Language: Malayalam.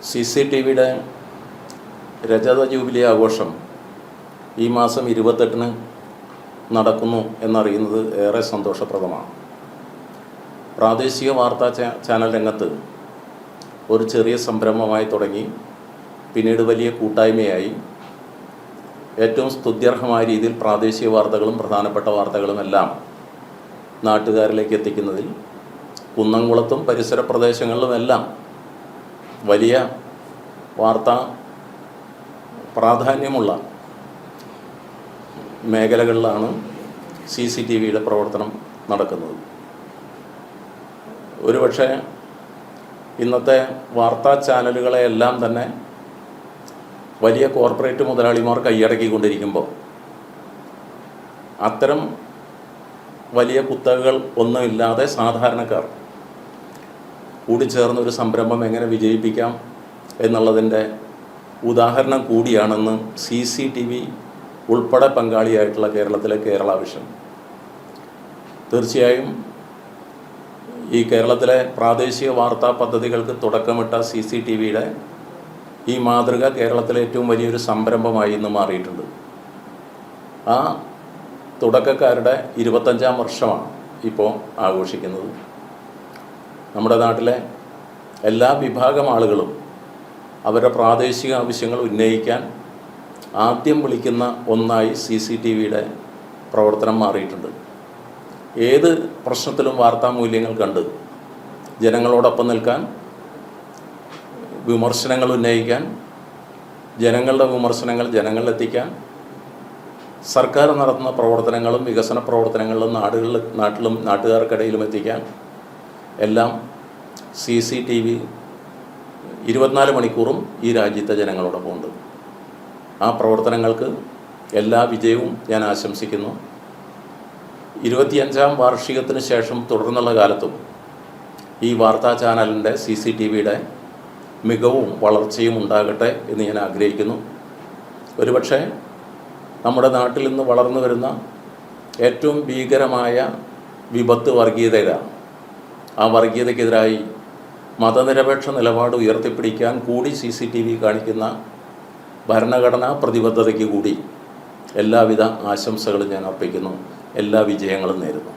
CCTVയുടെ രജത ജൂബിലി ആഘോഷം ഈ മാസം 28-ന് നടക്കുന്നു എന്നറിയുന്നത് ഏറെ സന്തോഷപ്രദമാണ്. പ്രാദേശിക വാർത്താ ചാനൽ രംഗത്ത് ഒരു ചെറിയ സംരംഭമായി തുടങ്ങി പിന്നീട് വലിയ കൂട്ടായ്മയായി ഏറ്റവും സ്തുത്യർഹമായ രീതിയിൽ പ്രാദേശിക വാർത്തകളും പ്രധാനപ്പെട്ട വാർത്തകളുമെല്ലാം നാട്ടുകാരിലേക്ക് എത്തിക്കുന്നതിൽ കുന്നംകുളത്തും പരിസര പ്രദേശങ്ങളിലുമെല്ലാം വലിയ വാർത്താ പ്രാധാന്യമുള്ള മേഖലകളിലാണ് CCTVയുടെ പ്രവർത്തനം നടക്കുന്നത്. ഒരുപക്ഷെ ഇന്നത്തെ വാർത്താ ചാനലുകളെയെല്ലാം തന്നെ വലിയ കോർപ്പറേറ്റ് മുതലാളിമാർ കൈയടക്കിക്കൊണ്ടിരിക്കുമ്പോൾ അത്തരം വലിയ കുത്തകകൾ ഒന്നുമില്ലാതെ സാധാരണക്കാർ കൂടിച്ചേർന്നൊരു സംരംഭം എങ്ങനെ വിജയിപ്പിക്കാം എന്നുള്ളതിൻ്റെ ഉദാഹരണം കൂടിയാണെന്ന് CCTV ഉൾപ്പെടെ പങ്കാളിയായിട്ടുള്ള കേരളത്തിലെ കേരള വിഷൻ. തീർച്ചയായും ഈ കേരളത്തിലെ പ്രാദേശിക വാർത്താ പദ്ധതികൾക്ക് തുടക്കമിട്ട CCTVയുടെ ഈ മാതൃക കേരളത്തിലെ ഏറ്റവും വലിയൊരു സംരംഭമായി ഇന്ന് മാറിയിട്ടുണ്ട്. ആ തുടക്കക്കാരുടെ 25-ാം വർഷമാണ് ഇപ്പോൾ ആഘോഷിക്കുന്നത്. നമ്മുടെ നാട്ടിലെ എല്ലാ വിഭാഗം ആളുകളും അവരുടെ പ്രാദേശിക ആവശ്യങ്ങൾ ഉന്നയിക്കാൻ ആദ്യം വിളിക്കുന്ന ഒന്നായി CCTVയുടെ പ്രവർത്തനം മാറിയിട്ടുണ്ട്. ഏത് പ്രശ്നത്തിലും വാർത്താ മൂല്യങ്ങൾ കണ്ട് ജനങ്ങളോടൊപ്പം നിൽക്കാൻ, വിമർശനങ്ങൾ ഉന്നയിക്കാൻ, ജനങ്ങളുടെ വിമർശനങ്ങൾ ജനങ്ങളിലെത്തിക്കാൻ, സർക്കാർ നടത്തുന്ന പ്രവർത്തനങ്ങളും വികസന പ്രവർത്തനങ്ങളിലും നാട്ടിലും നാട്ടുകാർക്കിടയിലും എത്തിക്കാൻ എല്ലാം CCTV 24 മണിക്കൂറും ഈ രാജ്യത്തെ ജനങ്ങളോടൊപ്പം ഉണ്ട്. ആ പ്രവർത്തനങ്ങൾക്ക് എല്ലാ വിജയവും ഞാൻ ആശംസിക്കുന്നു. 25-ാം വാർഷികത്തിന് ശേഷം തുടർന്നുള്ള കാലത്തും ഈ വാർത്താ ചാനലിൻ്റെ CCTVയുടെ മികവും വളർച്ചയും ഉണ്ടാകട്ടെ എന്ന് ഞാൻ ആഗ്രഹിക്കുന്നു. ഒരുപക്ഷെ നമ്മുടെ നാട്ടിൽ നിന്ന് വളർന്നു വരുന്ന ഏറ്റവും ഭീകരമായ വിപത്ത് വർഗീയതയാണ്. ആ വർഗീയതയ്ക്കെതിരായി മതനിരപേക്ഷ നിലപാട് ഉയർത്തിപ്പിടിക്കാൻ കൂടി CCTV കാണിക്കുന്ന ഭരണഘടനാ പ്രതിബദ്ധതയ്ക്ക് കൂടി എല്ലാവിധ ആശംസകളും ഞാൻ അർപ്പിക്കുന്നു. എല്ലാ വിജയങ്ങളും നേരുന്നു.